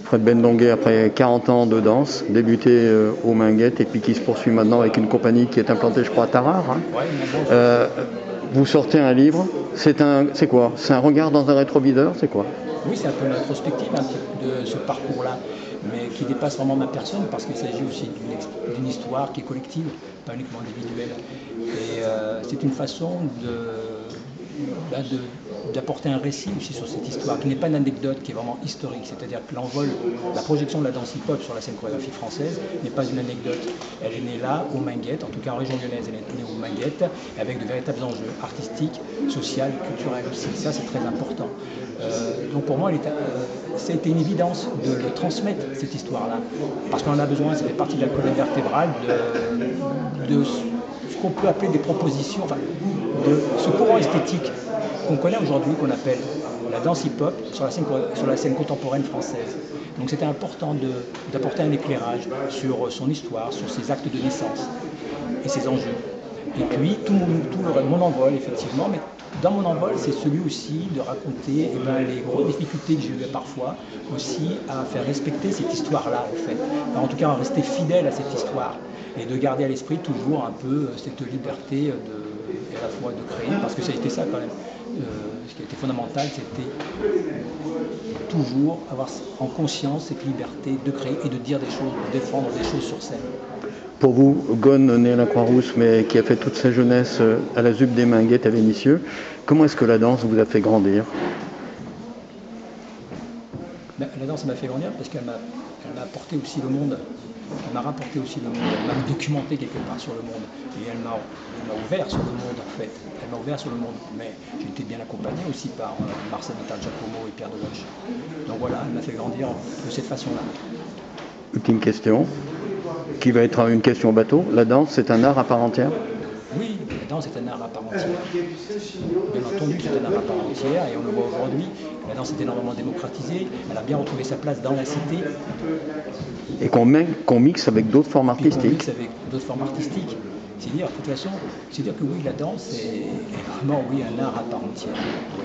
Fred Bendonguet, après 40 ans de danse, débuté au Minguettes et puis qui se poursuit maintenant avec une compagnie qui est implantée, je crois, à Tarare. Hein. Ouais, Vous sortez un livre, c'est quoi? C'est un regard dans un rétroviseur, c'est quoi? oui, c'est un peu une rétrospective un petit peu de ce parcours-là, mais qui dépasse vraiment ma personne parce qu'il s'agit aussi d'une histoire qui est collective, pas uniquement individuelle. Et c'est une façon d'apporter un récit aussi sur cette histoire, qui n'est pas une anecdote, qui est vraiment historique. C'est-à-dire que l'envol, la projection de la danse hip-hop sur la scène chorégraphique française n'est pas une anecdote. Elle est née là, au Minguettes, en tout cas en région lyonnaise, elle est née au Minguettes, avec de véritables enjeux artistiques, sociaux, culturels aussi. Ça, c'est très important. Donc pour moi, ça a été une évidence de le transmettre, cette histoire-là. Parce qu'on en a besoin, ça fait partie de la colonne vertébrale de ce qu'on peut appeler des propositions, enfin, de ce courant esthétique qu'on connaît aujourd'hui, qu'on appelle la danse hip-hop sur la scène contemporaine française. Donc c'était important d'apporter un éclairage sur son histoire, sur ses actes de naissance et ses enjeux. Et puis mon envol, effectivement, mais dans mon envol, c'est celui aussi de raconter les grosses difficultés que j'ai eues parfois, aussi à faire respecter cette histoire-là, en fait. Enfin, en tout cas, à rester fidèle à cette histoire et de garder à l'esprit toujours un peu cette liberté à la fois de créer, parce que ça a été ça quand même. Ce qui a été fondamental, c'était toujours avoir en conscience cette liberté de créer et de dire des choses, de défendre des choses sur scène. Pour vous, Ghosn, né à la Croix-Rousse, mais qui a fait toute sa jeunesse à la ZUP des Minguettes à Vénissieux, comment est-ce que la danse vous a fait grandir? La danse m'a fait grandir parce qu'elle m'a apporté aussi le monde. Elle m'a rapporté aussi le monde. Elle m'a documenté quelque part sur le monde. Et elle m'a ouvert sur le monde, en fait. Elle m'a ouvert sur le monde. Mais j'ai été bien accompagné aussi par Marcel Giacomo et Pierre Deloche. Donc voilà, elle m'a fait grandir de cette façon-là. Ultime question, qui va être une question bateau. La danse, c'est un art à part entière? Oui, la danse est un art à part entière. Bien entendu, c'est un art à part entière et on le voit aujourd'hui. La danse est énormément démocratisée, elle a bien retrouvé sa place dans la cité. Et qu'on mixe avec d'autres formes artistiques. Qu'on mixe avec d'autres formes artistiques. C'est-à-dire, de toute façon, c'est-à-dire que oui, la danse est vraiment un art à part entière. Oui.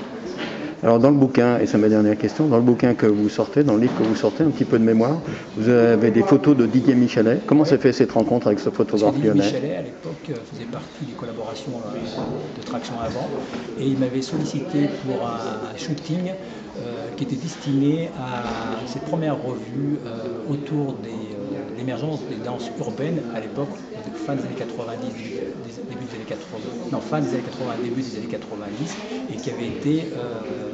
Alors dans le bouquin, et c'est ma dernière question, dans le bouquin que vous sortez, dans le livre que vous sortez, un petit peu de mémoire, vous avez des photos de Didier Michelet. Comment s'est fait cette rencontre avec ce photographe lyonnais? Didier Michelet, à l'époque, faisait partie des collaborations de Traction Avant, et il m'avait sollicité pour un shooting qui était destiné à cette première revue autour de l'émergence des danses urbaines à l'époque, fin des années 90, début des années 80, non, fin des années 80, début des années 90, et qui avait été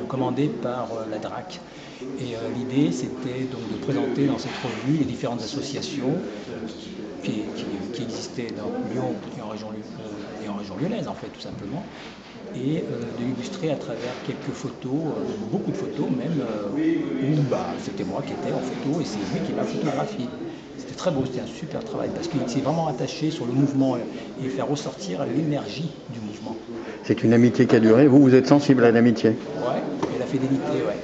commandé par la DRAC. Et l'idée, c'était donc de présenter dans cette revue les différentes associations qui existaient dans Lyon et en région lyonnaise, en fait, tout simplement, et de l'illustrer à travers quelques photos, beaucoup de photos même, où c'était moi qui étais en photo et c'est lui qui m'a photographié. C'était très beau, c'était un super travail parce qu'il s'est vraiment attaché sur le mouvement et faire ressortir l'énergie du mouvement. C'est une amitié qui a duré. Vous êtes sensible à l'amitié? Ouais, et la fidélité, ouais.